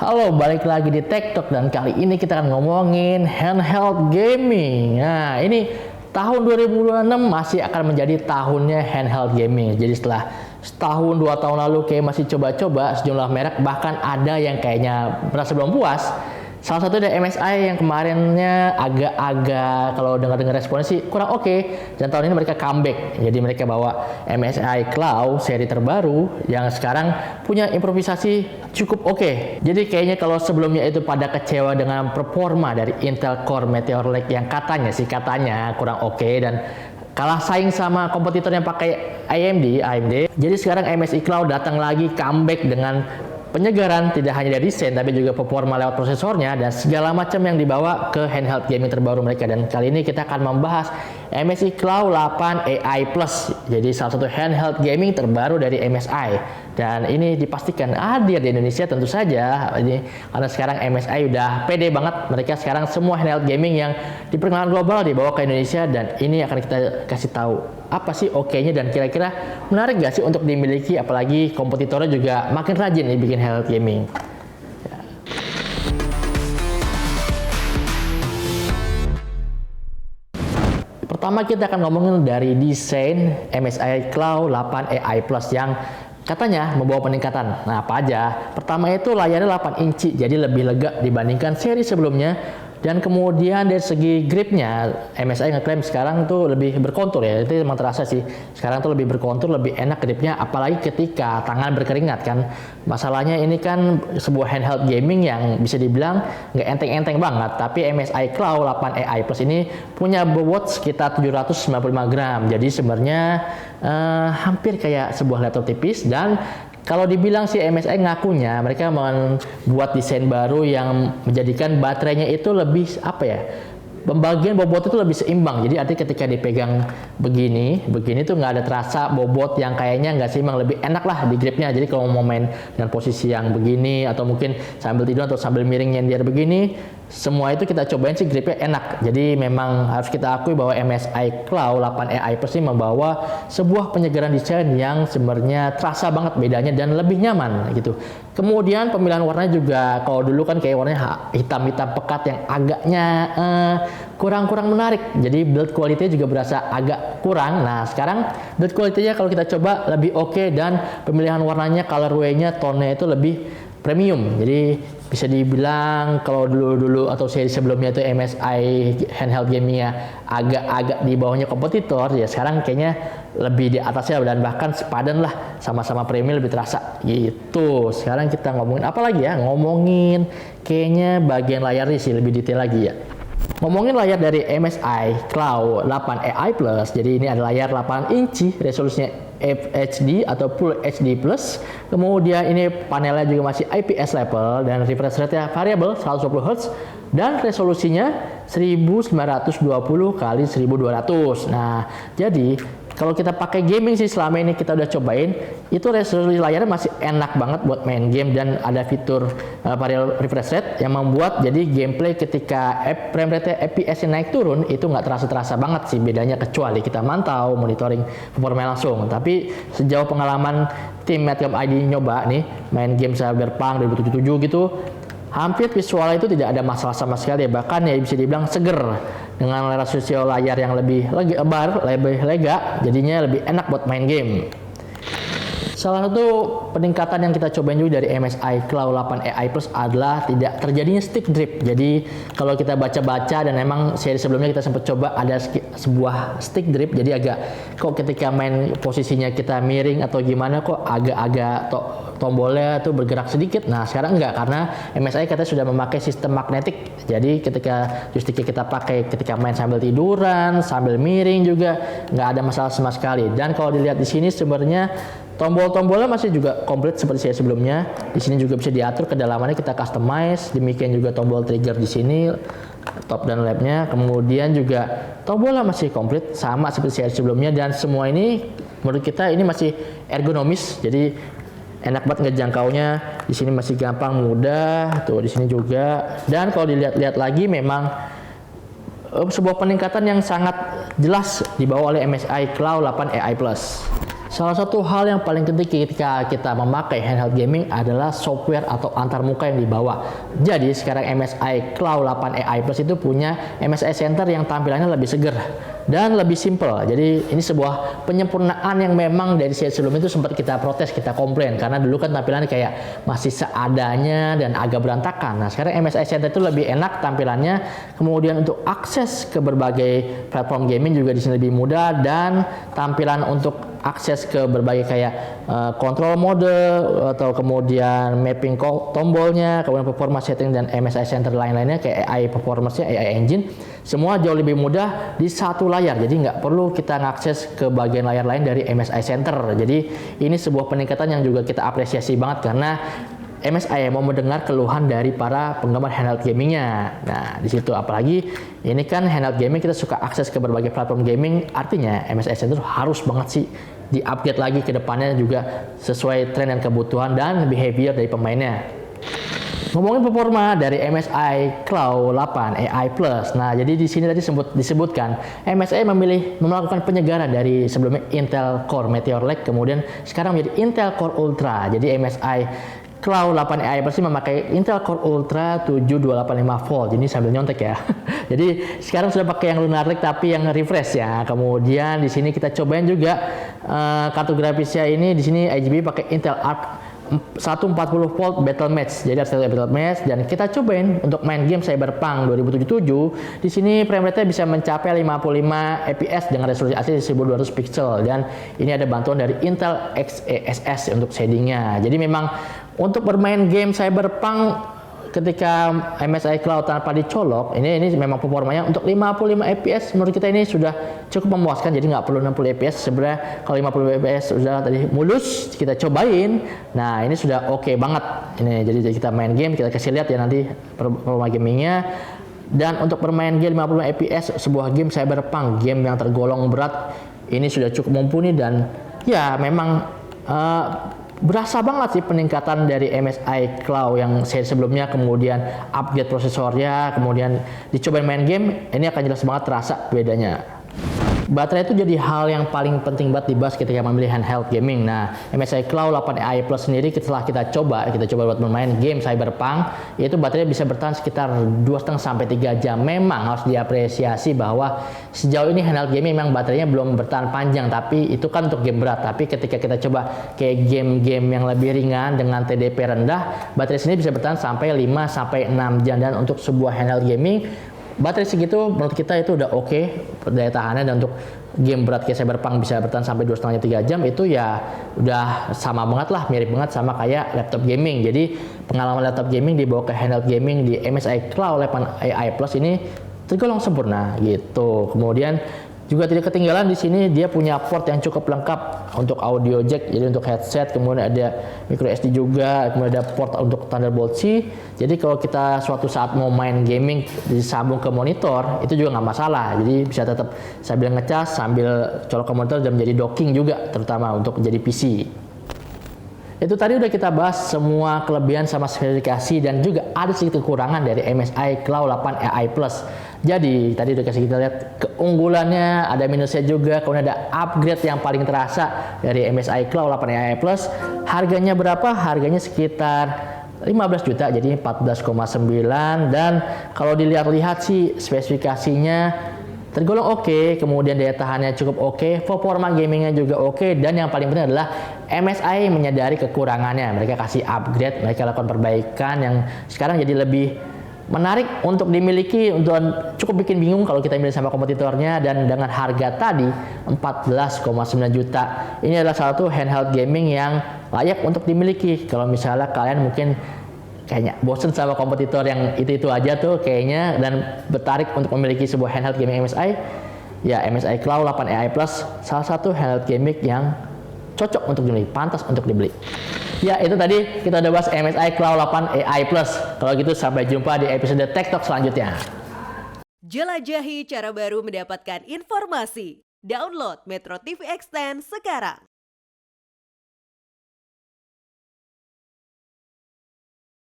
Halo, balik lagi di TechTalk dan kali ini kita akan ngomongin handheld gaming. Nah, ini tahun 2026 masih akan menjadi tahunnya handheld gaming. Jadi setelah setahun 2 tahun lalu kayak masih coba-coba sejumlah merek, bahkan ada yang kayaknya merasa belum puas. Salah satu dari MSI yang kemarinnya agak-agak kalau dengar-dengar responnya sih kurang oke. Dan tahun ini mereka comeback. Jadi mereka bawa MSI Cloud seri terbaru yang sekarang punya improvisasi cukup oke. Jadi kayaknya kalau sebelumnya itu pada kecewa dengan performa dari Intel Core Meteor Lake yang katanya kurang oke dan kalah saing sama kompetitor yang pakai AMD. Jadi sekarang MSI Cloud datang lagi comeback dengan penyegaran tidak hanya dari desain tapi juga performa lewat prosesornya dan segala macam yang dibawa ke handheld gaming terbaru mereka. Dan kali ini kita akan membahas MSI Cloud 8 AI Plus. Jadi salah satu handheld gaming terbaru dari MSI dan ini dipastikan hadir di Indonesia tentu saja. Ini karena sekarang MSI udah pede banget, mereka sekarang semua handheld gaming yang di perkenalkan global dibawa ke Indonesia dan ini akan kita kasih tahu apa sih oke-nya dan kira-kira menarik gak sih untuk dimiliki, apalagi kompetitornya juga makin rajin nih bikin handheld gaming. Pertama kita akan ngomongin dari desain MSI Cloud 8 AI Plus yang katanya membawa peningkatan. Nah, apa aja? Pertama itu layarnya 8 inci, jadi lebih lega dibandingkan seri sebelumnya. Dan kemudian dari segi gripnya, MSI ngeklaim sekarang tuh lebih berkontur ya. Itu emang terasa sih. Sekarang tuh lebih berkontur, lebih enak gripnya. Apalagi ketika tangan berkeringat kan. Masalahnya ini kan sebuah handheld gaming yang bisa dibilang nggak enteng-enteng banget. Tapi MSI Cloud 8 AI Plus ini punya bobot sekitar 795 gram. Jadi sebenarnya hampir kayak sebuah laptop tipis. Dan kalau dibilang sih MSI ngakunya mereka membuat desain baru yang menjadikan baterainya itu lebih apa ya, pembagian bobot itu lebih seimbang. Jadi artinya ketika dipegang begini tuh nggak ada terasa bobot yang kayaknya nggak seimbang, lebih enak lah di gripnya. Jadi kalau mau main dengan posisi yang begini atau mungkin sambil tidur atau sambil miring nyender begini, semua itu kita cobain sih gripnya enak. Jadi memang harus kita akui bahwa MSI Cloud 8 AI Plus ini membawa sebuah penyegaran desain yang sebenarnya terasa banget bedanya dan lebih nyaman gitu. Kemudian pemilihan warnanya juga, kalau dulu kan kayak warnanya hitam-hitam pekat yang agaknya kurang menarik. Jadi build quality juga berasa agak kurang. Nah, sekarang build quality-nya kalau kita coba lebih oke dan pemilihan warnanya, colorway-nya, tone-nya itu lebih premium. Jadi bisa dibilang kalau dulu atau seri sebelumnya itu MSI handheld gamingnya agak di bawahnya kompetitor, ya sekarang kayaknya lebih di atasnya dan bahkan sepadan lah, sama-sama premium, lebih terasa gitu. Sekarang kita ngomongin apa lagi ya? Ngomongin kayaknya bagian layarnya sih lebih detail lagi ya. Ngomongin layar dari MSI Cloud 8 AI Plus, jadi ini ada layar 8 inci, resolusinya FHD atau Full HD Plus. Kemudian ini panelnya juga masih IPS label dan refresh rate-nya variabel 120 Hz dan resolusinya 1920 kali 1200. Nah, jadi kalau kita pakai gaming sih selama ini kita udah cobain, itu resolusi layarnya masih enak banget buat main game dan ada fitur variable refresh rate yang membuat jadi gameplay ketika frame rate FPS naik turun itu nggak terasa banget sih bedanya, kecuali kita mantau monitoring performa langsung. Tapi sejauh pengalaman tim Medium ID nyoba nih main game Cyberpunk 2077 gitu, hampir visualnya itu tidak ada masalah sama sekali, bahkan ya bisa dibilang seger dengan resolusi layar yang lebih lebar, lebih lega, jadinya lebih enak buat main game. Salah satu peningkatan yang kita cobain juga dari MSI Cloud 8 AI Plus adalah tidak terjadinya stick drift. Jadi kalau kita baca-baca dan emang seri sebelumnya kita sempat coba ada sebuah stick drift, jadi agak kok ketika main posisinya kita miring atau gimana kok agak-agak tombolnya tuh bergerak sedikit. Nah, sekarang enggak, karena MSI katanya sudah memakai sistem magnetik. Jadi ketika joysticknya kita pakai ketika main sambil tiduran, sambil miring juga nggak ada masalah sama sekali. Dan kalau dilihat di sini sebenarnya tombol-tombolnya masih juga komplit seperti saya sebelumnya. Di sini juga bisa diatur kedalamannya, kita customize. Demikian juga tombol trigger di sini, top dan left-nya. Kemudian juga tombolnya masih komplit sama seperti saya sebelumnya dan semua ini menurut kita ini masih ergonomis. Jadi enak banget ngejangkaunya. Di sini masih gampang, mudah. Tuh di sini juga. Dan kalau dilihat-lihat lagi memang sebuah peningkatan yang sangat jelas dibawa oleh MSI Cloud 8 AI Plus. Salah satu hal yang paling penting ketika kita memakai handheld gaming adalah software atau antarmuka yang dibawa. Jadi sekarang MSI Cloud 8 AI Plus itu punya MSI Center yang tampilannya lebih seger dan lebih simple. Jadi ini sebuah penyempurnaan yang memang dari seri sebelum itu sempat kita protes, kita komplain karena dulu kan tampilannya kayak masih seadanya dan agak berantakan. Nah sekarang MSI Center itu lebih enak tampilannya, kemudian untuk akses ke berbagai platform gaming juga di sini lebih mudah, dan tampilan untuk akses ke berbagai kayak control mode atau kemudian mapping tombolnya, kemudian performance setting dan MSI Center lain-lainnya kayak AI performance-nya, AI engine, semua jauh lebih mudah di satu layar. Jadi nggak perlu kita ngakses ke bagian layar lain dari MSI Center. Jadi ini sebuah peningkatan yang juga kita apresiasi banget karena MSI mau mendengar keluhan dari para penggemar handheld gamingnya. Nah, di situ apalagi ini kan handheld gaming kita suka akses ke berbagai platform gaming, artinya MSI Center harus banget sih di-upgrade lagi ke depannya juga sesuai tren dan kebutuhan dan behavior dari pemainnya. Ngomongin performa dari MSI Cloud 8 AI Plus. Nah, jadi di sini tadi disebutkan MSI melakukan penyegaran dari sebelumnya Intel Core Meteor Lake, kemudian sekarang menjadi Intel Core Ultra. Jadi MSI Cloud 8 AI Plus memakai Intel Core Ultra 7285 volt. Ini sambil nyontek ya. Jadi sekarang sudah pakai yang Lunar Lake tapi yang refresh ya. Kemudian di sini kita cobain juga kartu grafisnya ini, di sini RGB pakai Intel Arc 140 volt Battle Match. Jadi ada Battle Match, dan kita cobain untuk main game Cyberpunk 2077. Di sini frame rate-nya bisa mencapai 55 fps dengan resolusi asli 1200 pixel, dan ini ada bantuan dari Intel XeSS untuk shadingnya. Jadi memang untuk bermain game Cyberpunk ketika MSI Cloud tanpa dicolok, ini memang performanya untuk 55 fps menurut kita ini sudah cukup memuaskan. Jadi nggak perlu 60 fps. Sebenarnya kalau 50 fps sudah tadi mulus, kita cobain. Nah ini sudah oke banget. Ini jadi kita main game, kita kasih lihat ya nanti performa gamingnya. Dan untuk bermain game 50 fps sebuah game Cyberpunk, game yang tergolong berat, ini sudah cukup mumpuni, dan ya memang berasa banget sih peningkatan dari MSI Cloud yang seri sebelumnya, kemudian upgrade prosesornya, kemudian dicoba main game, ini akan jelas banget terasa bedanya. Baterai itu jadi hal yang paling penting banget dibahas ketika memilih handheld gaming. Nah, MSI Cloud 8 AI Plus sendiri setelah kita coba buat bermain game Cyberpunk, yaitu baterai bisa bertahan sekitar 2,5 sampai 3 jam. Memang harus diapresiasi bahwa sejauh ini handheld gaming memang baterainya belum bertahan panjang, tapi itu kan untuk game berat. Tapi ketika kita coba kayak game-game yang lebih ringan dengan TDP rendah, baterai sini bisa bertahan sampai 5 sampai 6 jam, dan untuk sebuah handheld gaming baterai segitu menurut kita itu udah oke daya tahannya, dan untuk game berat kayak Cyberpunk bisa bertahan sampai 2,5-3 jam itu ya udah sama banget lah, mirip banget sama kayak laptop gaming. Jadi pengalaman laptop gaming dibawa ke handheld gaming di MSI Cloud 8 AI Plus ini tergolong sempurna gitu. Kemudian juga tidak ketinggalan di sini dia punya port yang cukup lengkap untuk audio jack, jadi untuk headset, kemudian ada micro SD juga, kemudian ada port untuk Thunderbolt C. Jadi kalau kita suatu saat mau main gaming disambung ke monitor itu juga nggak masalah. Jadi bisa tetap sambil ngecas, sambil colok ke monitor, dan menjadi docking juga, terutama untuk jadi PC. Itu tadi udah kita bahas semua kelebihan sama spesifikasi, dan juga ada sedikit kekurangan dari MSI Cloud 8 AI Plus. Jadi tadi udah kasih kita lihat keunggulannya, ada minusnya juga, kemudian ada upgrade yang paling terasa dari MSI Cloud 8 AI Plus. Harganya berapa? Harganya sekitar 15 juta, jadi 14,9, dan kalau dilihat-lihat sih spesifikasinya tergolong oke, kemudian daya tahannya cukup oke, performa gamingnya juga oke, dan yang paling penting adalah MSI menyadari kekurangannya. Mereka kasih upgrade, mereka lakukan perbaikan yang sekarang jadi lebih menarik untuk dimiliki, untuk cukup bikin bingung kalau kita milih sama kompetitornya. Dan dengan harga tadi 14,9 juta, ini adalah salah satu handheld gaming yang layak untuk dimiliki. Kalau misalnya kalian mungkin kayaknya bosen sama kompetitor yang itu aja tuh kayaknya, dan bertarik untuk memiliki sebuah handheld gaming MSI, ya MSI Cloud 8 AI Plus salah satu handheld gaming yang cocok untuk dibeli, pantas untuk dibeli. Ya, itu tadi kita udah bahas MSI Cloud 8 AI Plus. Kalau gitu sampai jumpa di episode Tech Talk selanjutnya. Jelajahi cara baru mendapatkan informasi. Download Metro TV Extend sekarang.